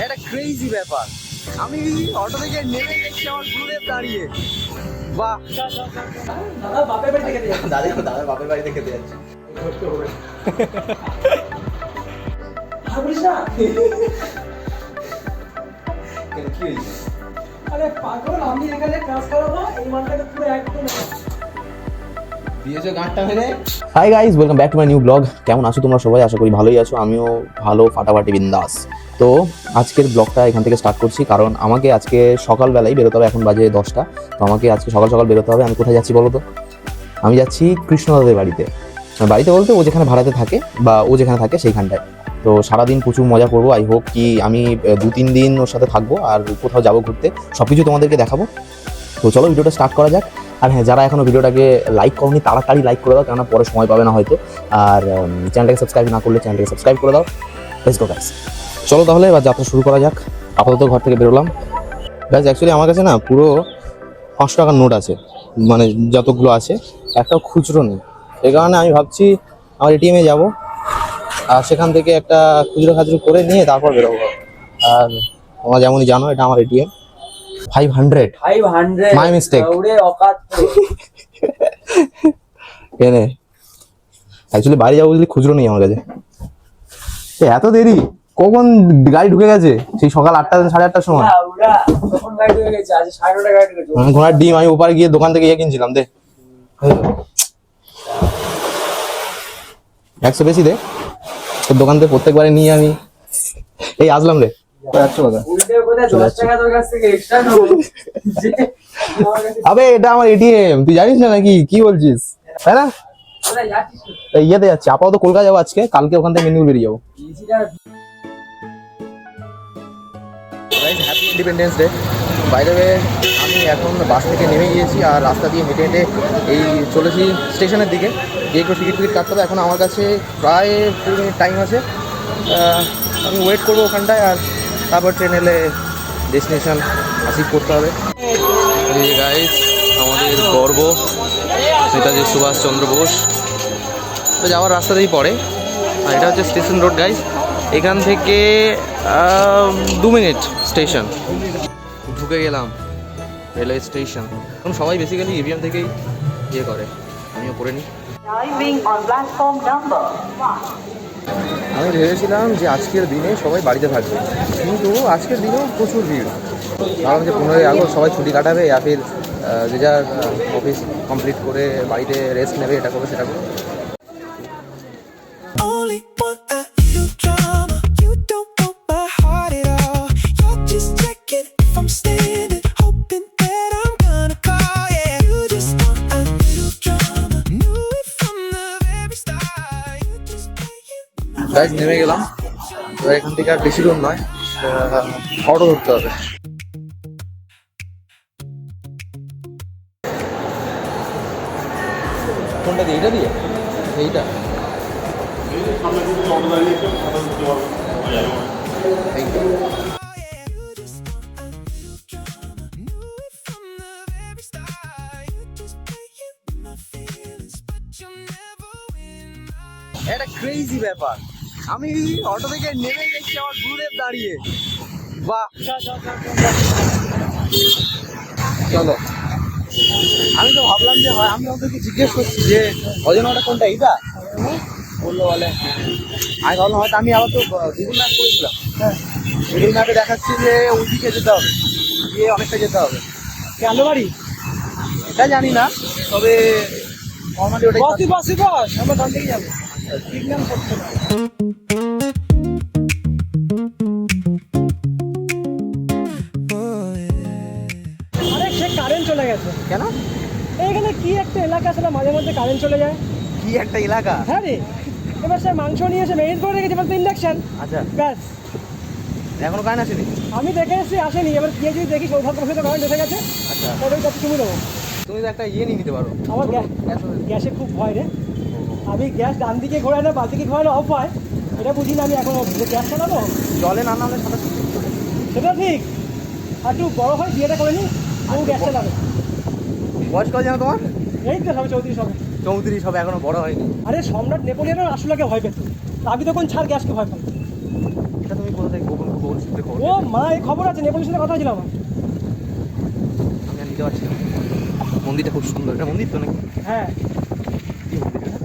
একটা ক্রেজি ব্যাপার। আমি অটো থেকে নেমে গেছি, আমার গুরুদেব দাঁড়িয়ে। বাহ, দাদা বাপের বাড়ি থেকে দিয়ে দাদা বাপের বাড়িতে খেতে যাচ্ছি। ভাবিস না কেন, কি হয়েছে? আরে পাগল, আমি এখানে কাজ করাবো এই মালটাকে পুরো একদম দিয়েছো গাঁটটা মেরে। Hi guys, welcome back to my new blog. কেমন আছো তোমরা সবাই? আশা করি ভালোই আছো। আমিও ভালো, ফাটাফাটি বিন্দাস। তো আজকের ব্লগটা এখান থেকে স্টার্ট করছি, কারণ আমাকে আজকে সকালবেলায় বেরোতে হবে। এখন বাজে 10টা। তো আমাকে আজকে সকাল সকাল বেরোতে হবে। আমি কোথায় যাচ্ছি বলো তো? আমি যাচ্ছি কৃষ্ণদাদের বাড়িতে। বাড়িতে বলতে ও যেখানে ভাড়াতে থাকে বা ও যেখানে থাকে সেইখানটায়। তো সারাদিন প্রচুর মজা করবো। আই হোপ কি আমি 2-3 দিন ওর সাথে থাকবো, আর কোথাও যাবো ঘুরতে। সব কিছু তোমাদেরকে দেখাবো। তো চলো ভিডিওটা স্টার্ট করা যাক। আর হ্যাঁ, যারা এখনও ভিডিওটাকে লাইক করোনি তাড়াতাড়ি লাইক করে দাও, কেননা পরে সময় পাবে না হয়তো। আর চ্যানেলটাকে সাবস্ক্রাইব না করলে চ্যানেলটাকে সাবস্ক্রাইব করে দাও। লেটস গো গাইস, চলো তাহলে এবার যাত্রা শুরু করা যাক। আপাতত ঘর থেকে বেরোলাম। গাইস, অ্যাকচুয়ালি আমার কাছে না পুরো 500 টাকার নোট আছে, মানে যতগুলো আছে, একটাও খুচরো নেই। এই কারণে আমি ভাবছি আমার এটিএমে যাব, আর সেখান থেকে একটা খুচরো খাচরো করে নিয়ে তারপর বেরোবো। আর তোমরা যেমনই জানো, এটা আমার এটিএম। 500 500 My mistake. ওরে অকাত এনে অ্যাকচুয়ালি বাড়ি যাবো বুঝলি, খুচরো নেই আমার কাছে। এত দেরি কখন গাড়ি ঢুকে গেছে? সেই সকাল 8টা 8:30টার সময়। ওরা তখন গাড়ি হয়ে গেছে, আজ 9:30 গাড়ি ঢুকেছে। ঘোড়ার ডিম আমি ওপারে গিয়ে দোকান থেকে কিনছিলাম। দে 100 বেশি দে, তোর দোকান থেকে প্রত্যেকবারে নিয়ে আমি এই আসলাম রে। 100 টাকা। উল্টে কোথায় 10 টাকা তোর কাছ থেকে এক্সট্রা নেবো যে আমার কাছে আবে এটা আমার এটিএম, তুই জানিস না নাকি? কি বলছিস, তাই না? কোথায় যাচ্ছিস? এই ইয়েতে যাচ্ছি, আপাতত কলকাতা যাবো আজকে, কালকে ওখান থেকে মেদিনীপুর বেরিয়ে যাবো। ইজিটা guys, happy independence day. By the way, আমি এখন বাস থেকে নেমে গিয়েছি আর রাস্তা দিয়ে হেঁটে হেঁটে এই চলেছি স্টেশনের দিকে। গিয়ে একটু টিকিট কাটতে হবে। এখন আমার কাছে প্রায় 2 মিনিট টাইম আছে। আমি ওয়েট করবো ওখানটায়, আর তারপর ট্রেন এলে ডেস্টিনেশন অ্যাচিভ করতে হবে। এই গাইস, আমাদের গর্ব নেতাজি সুভাষচন্দ্র বোস। তো যাওয়ার রাস্তাতেই পড়ে, আর এটা হচ্ছে স্টেশন রোড গাইস। এখান থেকে 2 মিনিট স্টেশন। ঢুকে গেলাম রেলওয়ে স্টেশন। এখন সবাই বেসিক্যালি ইভিএম থেকেই ইয়ে করে, আমিও করে নিই। Arriving on platform number 1. আমি ভেবেছিলাম যে আজকের দিনে সবাই বাড়িতে থাকবে, কিন্তু আজকের দিনেও প্রচুর ভিড়। ভাবলাম যে 15ই আগস্ট সবাই ছুটি কাটাবে, আর ফির যে যার অফিস কমপ্লিট করে বাড়িতে রেস্ট নেবে, এটা করবে সেটা করবে। Only want a little drama. You don't want my heart at all. You're just checking if I'm standing, hoping that I'm gonna call. Yeah, you just want a little drama. Knew it from the very start. You just playing. Guys, নেমে গেলাম। এবার এখান থেকে আর বেশি দূর নয়, auto ধরতে হবে। কোনটা দিয়ে? এইটা দিয়ে? এইটা এইটা। Yeah, you just want a little drama. Knew it from the very start. You just playing with my feelings, but you'll never win my. একটা ক্রেজি ব্যাপার। আমি অটো থেকে নেমে গেছি, আমার গুরুদেব দাঁড়িয়ে। বাহ, চলো। আমি তো ভাবলাম যে হয়, আমি ওদেরকে জিজ্ঞেস করছি যে অজনটা কোনটা, এইটা বললো বলে। আমি ভাবলাম হয়তো, আমি আবার তো গুগল ম্যাপ করেছিলাম, গুগল ম্যাপে দেখাচ্ছি যে ওইদিকে যেতে হবে, গিয়ে অনেকটা যেতে হবে। কেন বাড়ি এটা জানি না, তবে নর্মালি ওটাই। বস আমরা ডান দিকে যাবো, সিগন্যাল করছে না। আরে সে কারেন্ট চলে গেছে। কেন? এখানে কি একটা এলাকা আছে না, মাঝে মধ্যে কারেন্ট চলে যায়। কি একটা এলাকা? হ্যাঁ রে, এবার সে মাংস নিয়ে এসে মেরিট করে রেখেছে, বলতে ইন্ডাকশন। আচ্ছা, ব্যাস, এখনো কারেন্ট আসেনি? আমি দেখে এসেছি, আসেনি। এবার গিয়ে যদি দেখি সৌভাগ্যবশত কারেন্ট এসে গেছে, আচ্ছা, তবে ওই কাছে তুমি দেবো। তুমি তো একটা ইয়ে নিয়ে নিতে পারো। আমার গ্যাসে খুব ভয় রে। আমি গ্যাস ডান দিকে ঘোরায় না, বাঁ দিকে ঘোরালে অফ হয়, এটা বুঝি না আমি এখনো। গ্যাস চালাবো জলে না নামলে সাঁতার শিখতে হবে। সেটা ঠিক। আর একটু বড় হয়, বিয়েটা করে নি, ও গ্যাস চালাবে। বয়স কত জানো তোমার? এই তো সবে 34 হবে। 34 হবে, এখনো বড় হয়নি। আরে সম্রাট নেপোলিয়নের আসলাকে ভয় পেত, আমি তখন ছাড় গ্যাসকে ভয় পাই। এটা তুমি কোথা থেকে গোপন সূত্রে খবর ও মা, এই খবর আছে, নেপালের সাথে কথা হয়েছিল আমার। আমি আর নিতে পারছি না। মন্দিরটা খুব সুন্দর, এটা মন্দির তো নাকি? হ্যাঁ, কি মন্দির এটা?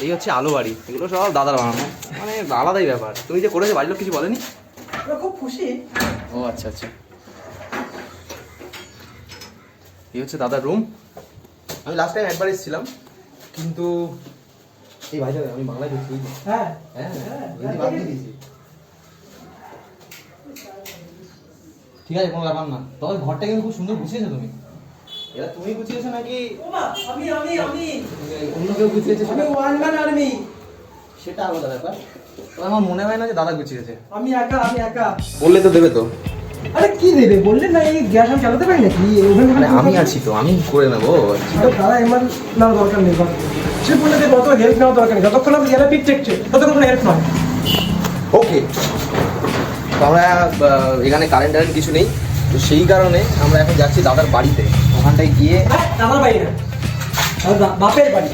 এই হচ্ছে আলো বাড়ি, এগুলো সব দাদার বানানো, মানে আলাদাই ব্যাপার। তুমি যে করেছো বাড়ির লোক কিছু বলেনি? ওরা খুব খুশি। ও আচ্ছা আচ্ছা। এই হচ্ছে দাদার রুম। আমি লাস্ট টাইম একবার এসেছিলাম, কিন্তু এই ভাই আমি বাংলায় দেখছি। হ্যাঁ, হ্যাঁ হিন্দি বাদ দিয়ে দিয়েছি। ঠিক আছে, কোনো ব্যাপার না। তবে ঘরটা কিন্তু খুব সুন্দর গুছিয়েছো তুমি। এটা তুমি গুছিয়েছো নাকি ও মা, আমি অন্য কেউ গুছিয়েছে? One man army. সেটা আলাদা ব্যাপার। তবে আমার মনে হয় না যে দাদা গুছিয়েছে। আমি একা। বললে তো দেবে তো। আরে কি দেবে বললেন না, এই গ্যাস আমি চালাতে পারি নাকি? ওভেন মানে আমি আছি তো, আমি করে নেবো। দাদা এমন না, দরকার নেই। সে বললে যে অত হেল্প নেওয়া দরকার নেই, যতক্ষণ আমি ইয়ারা পিক টেকছে ততক্ষণ হেল্প নয়। ওকে, তো আমরা এখানে কারেন্ট কিছু নেই, তো সেই কারণে আমরা এখন যাচ্ছি দাদার বাড়িতে। ওখানটায় গিয়ে দাদার বাড়ি না, বাপের বাড়ি।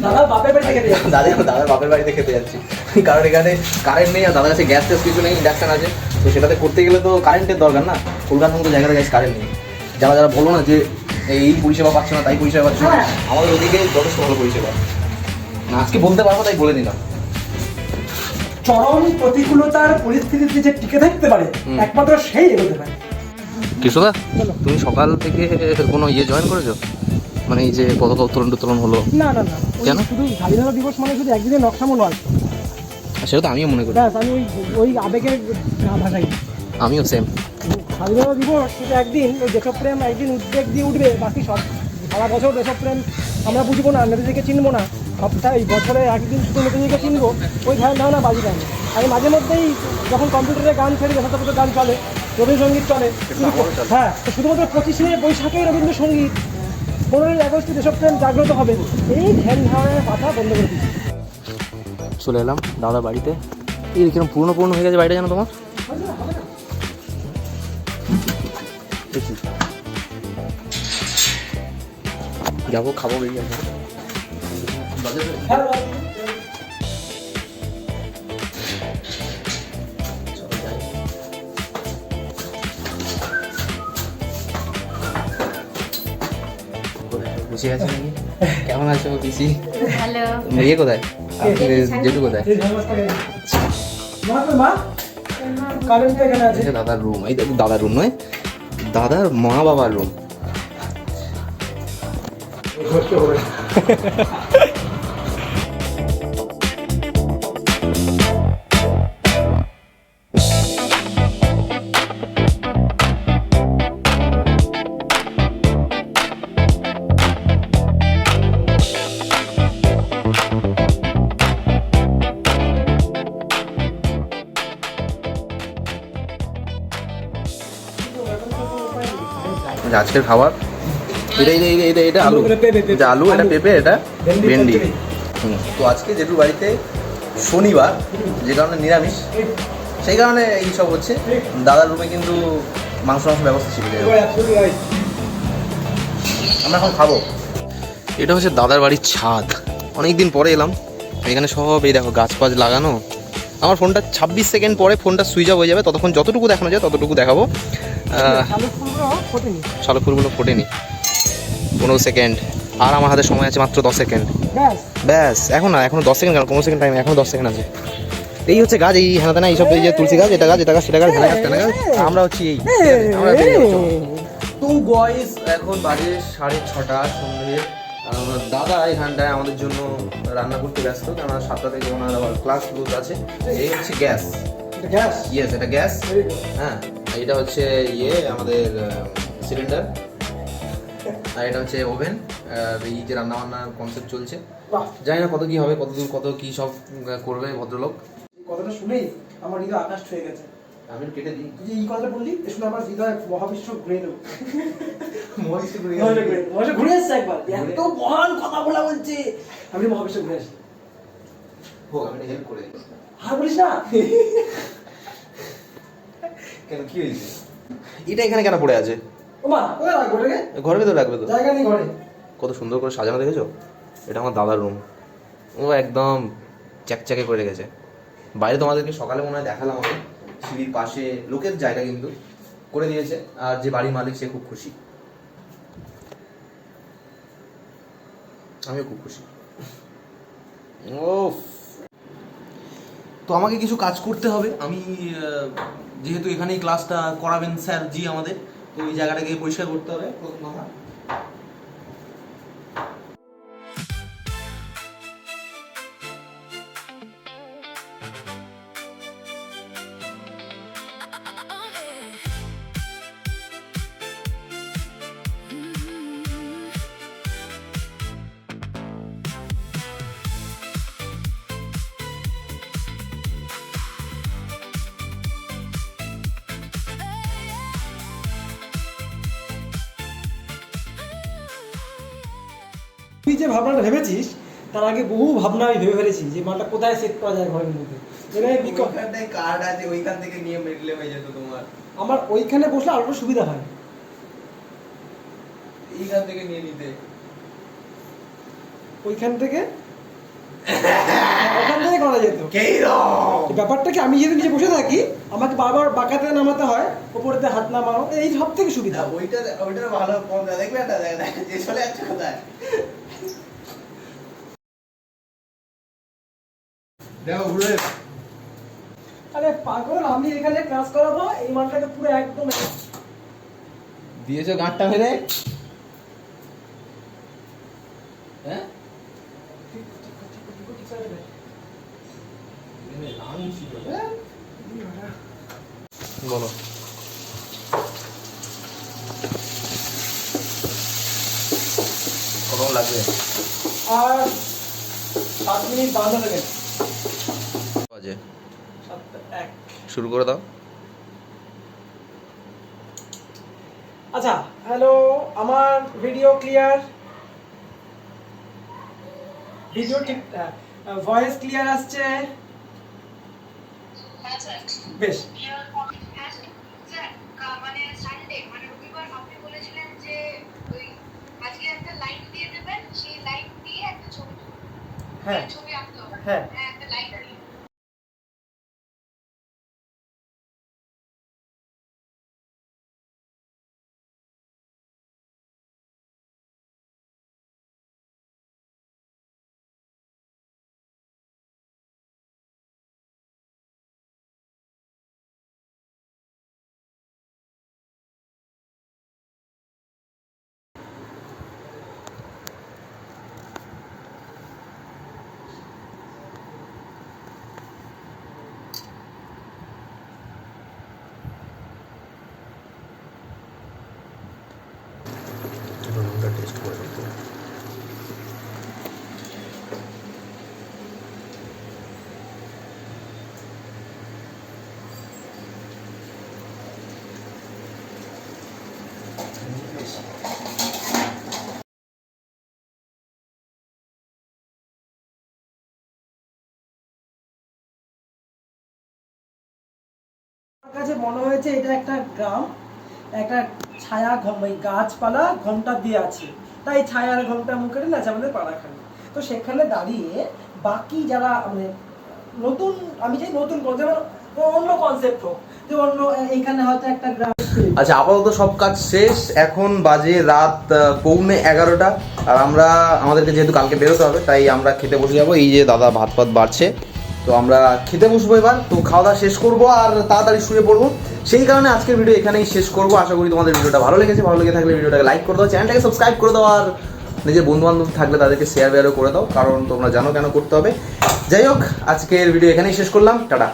দাদার বাপের বাড়ি থেকে দাদার বাপের বাড়িতে খেতে যাচ্ছি, কারণ এখানে কারেন্ট নেই আর দাদার কাছে গ্যাস ট্যাস কিছু নেই, ইন্ডাকশন আছে। তো সেটাতে করতে গেলে তো কারেন্টের দরকার না। কলকাতার মতো জায়গাটা গ্যাস কারেন্ট নেই। যারা বলো না যে এই পরিষেবা পাচ্ছে না, তাই পরিষেবা পাচ্ছে না, আমাদের ওদিকে যথেষ্ট ভালো পরিষেবা না। আজকে বলতে পারবো তাই বলে দিলাম। চরম প্রতিকূলতার পরিস্থিতিতে যে টিকে থাকতে পারে একমাত্র সেই এগোতে পারে। কৃষ্ণদা, তুমি সকাল থেকে কোনো জয়েন করেছো? মানে এই যে পতাকা উত্তোলন হলো? না, কেন? শুধু স্বাধীনতা দিবস মানে শুধু একদিনের নকশামো নয়। সেটা তো আমিও মনে করি। ব্যাস, আমি ওই আবেগের ভাষাই। আমিও সেম। স্বাধীনতা দিবস শুধু একদিন, ওই দেশপ্রেম একদিন উদ্বেগ দিয়ে উঠবে, বাকি সব সারা বছর দেশপ্রেম আমরা বুঝবো না, নেতাজিকে চিনবো না। সপ্তাহে এই বছরে একদিন শুধু নেতাজিকে চিনবো, ওই ধারণা বাজি দেয় না। আমি মাঝে মধ্যেই যখন কম্পিউটারে গান ছেড়ে দেশাত্মবোধক গান চলে, রবীন্দ্রসঙ্গীত চলে। হ্যাঁ, তো শুধুমাত্র 25শে বৈশাখে রবীন্দ্রসঙ্গীত, 15ই আগস্টে দেশপ্রেম জাগ্রত হবে, এই ধ্যান ধারণার কথা বন্ধ করে দিচ্ছি। চলে এলাম দাদা বাড়িতে। এই কিরকম পুরনো হয়ে গেছে বাড়িটা, জানো তোমার? দেখি যাবো, খাবো, বেরিয়ে যাবো। বুঝে গেছে নাকি? কেমন আছো পিসি? হ্যালো। ইয়ে কোথায়? জেঠু কোথায়? মা, কারেন্ট এখানে আছে। এটা দাদার রুম। এই দাদার রুম নয়, দাদার মা বাবার রুম। আজকের খাবার এটা আলু, এটা আলু, এটা পেঁপে, এটা ভেন্ডি। তো আজকে জেঠুর বাড়িতে শনিবার, যে কারণে নিরামিষ, সেই কারণে এই সব হচ্ছে। দাদার রুমে কিন্তু মাংস ব্যবস্থা ছিল। আমরা এখন খাবো। এটা হচ্ছে দাদার বাড়ির ছাদ। অনেকদিন পরে এলাম এখানে। সব এই দেখো গাছ ফাছ লাগানো। আমার ফোনটা 26 সেকেন্ড পরে ফোনটা সুইচ অফ হয়ে যাবে, ততক্ষণ যতটুকু দেখানো যায় ততটুকু দেখাবো। শালক ফুলগুলো ফোটেনি। 15 সেকেন্ড, আর আমার হাতে সময় আছে মাত্র 10 সেকেন্ড। ব্যাস, এখনো 10 সেকেন্ড, 15 সেকেন্ড টাইম, এখনো 10 সেকেন্ড আছে। এই হচ্ছে গাছ, এই হেনা তেনা এইসব, এই যে তুলসী গাছ, এটা গাছ, সেটা গাছ, হেনা গাছ, তেনা গাছ। আমরা হচ্ছি এই তো বয়েস। এখন বাজে 6:30 সন্ধ্যে। দাদা এখানটায় আমাদের জন্য রান্না করতে ব্যস্ত, কেননা 7টা থেকে ওনার আবার ক্লাস গ্রুপ আছে। এই হচ্ছে গ্যাস, ইয়েস এটা গ্যাস। হ্যাঁ, এটা হচ্ছে আমাদের সিলিন্ডার, আর এটা হচ্ছে ওভেন। এই যে রান্না বান্নার কনসেপ্ট চলছে, জানি না কত কি হবে, কত দূর কত কি সব করবে ভদ্রলোক। কথাটা শুনেই আমার হৃদয় আকাশ ছুঁয়ে গেছে। আমি কেটে দিই। তুই যে এই কথাটা বললি, শুনে আমার হৃদয় মহাবিশ্ব ঘুরে এলো। মহাবিশ্ব ঘুরে এসছে একবার, এত মহান কথা বলছে। আমি মহাবিশ্ব ঘুরে আসি। হোক, আমি হেল্প করে দিই। আর বলিস না। কেন, কি হয়েছে? এটা এখানে কেন পড়ে আছে? ওমা, কোথায় রাখবো এটাকে? ঘরের ভেতরে রাখবে তো। জায়গা নেই ঘরে। কত সুন্দর করে সাজানো দেখেছো? এটা আমার দাদার রুম। ও একদম চ্যাকচ্যাকে করে রেখেছে। বাইরে তোমাদেরকে সকালে মনে হয় দেখালাম আমি, সিঁড়ির পাশে লোকের জায়গা কিন্তু করে দিয়েছে, আর যে বাড়ির মালিক সে খুব খুশি, আমিও খুব খুশি। ওফ, তো আমাকে কিছু কাজ করতে হবে। আমি যেহেতু এখানেই ক্লাসটা করাবেন স্যার জি আমাদের, তো এই জায়গাটাকে পরিষ্কার করতে হবে প্রথম কথা। তুই যে ভাবনাটা ভেবেছিস তার আগে বহু ভাবনা আমি ভেবে ফেলেছি যে মালটা কোথায় সেট করা যায় ঘরের মধ্যে। কার্ড আছে, ওইখান থেকে নিয়ে মেটলে হয়ে যেত তোমার। আমার ওইখানে বসলে আরো সুবিধা হয়, এইখান থেকে নিয়ে নিতে, ওইখান থেকে ওখান থেকে করা যেত। ব্যাপারটা কি, আমি যদি নিচে বসে থাকি আমাকে বারবার বাঁকাতে নামাতে হয়, ওপরেতে হাত নামানো, এই সব থেকে সুবিধা। ওইটার ভালো পন্থা, দেখবে একটা যে চলে যাচ্ছে কোথায়। দেখো ঘুরে, আরে পাগল, আমি এখানে ক্লাস করাবো, এই মালটাকে পুরো একদম দিয়েছো গাঁটটা মেরে। হ্যাঁ বলো, কতক্ষণ লাগবে? আর 7 মিনিট 52 সেকেন্ড। বাজে 7:01। শুরু করে দাও। আচ্ছা, হ্যালো, আমার ভিডিও ক্লিয়ার, ভিডিও ঠিক, ভয়েস ক্লিয়ার আসছে? বেশ। মানে সানডে মানে রবিবার আপনি বলেছিলেন যে ওই আজকে একটা লাইন দিয়ে দেবেন, সেই লাইন দিয়ে একটা ছবি, হ্যাঁ ছবি আঁকতে হবে। হ্যাঁ একটা লাইন দিয়ে। টেস্ট করে দেখতে। আমার কাছে মনে হয়েছে এটা একটা গ্রাম, একটা ছায়া গাছপালা ঘোমটা দিয়ে আছে, তাই ছায়ার ঘোমটা মুখে আছে আমাদের পাড়াখানে। তো সেখানে দাঁড়িয়ে বাকি যারা মানে নতুন, আমি চাই নতুন অন্য কনসেপ্ট হোক, যে অন্য এইখানে হয়তো একটা গ্রাম। আচ্ছা, আপাতত সব কাজ শেষ, এখন বাজে রাত 11:45, আর আমরা আমাদেরকে যেহেতু কালকে বেরোতে হবে তাই আমরা খেতে বসে যাবো। এই যে দাদা ভাত বাড়ছে, তো আমরা খেতে বসবো এবার। তো খাওয়া দাওয়া শেষ করবো আর তাড়াতাড়ি শুয়ে পড়বো, সেই কারণে আজকের ভিডিও এখানেই শেষ করবো। আশা করি তোমাদের ভিডিওটা ভালো লেগেছে, ভালো লেগে থাকলে ভিডিওটাকে লাইক করে দাও, চ্যানেলটাকে সাবস্ক্রাইব করে দাও, আর নিজের বন্ধু বান্ধব থাকলে তাদেরকে শেয়ারও করে দাও, কারণ তোমরা জানো কেন করতে হবে। যাই হোক, আজকের ভিডিও এখানেই শেষ করলাম, টাটা।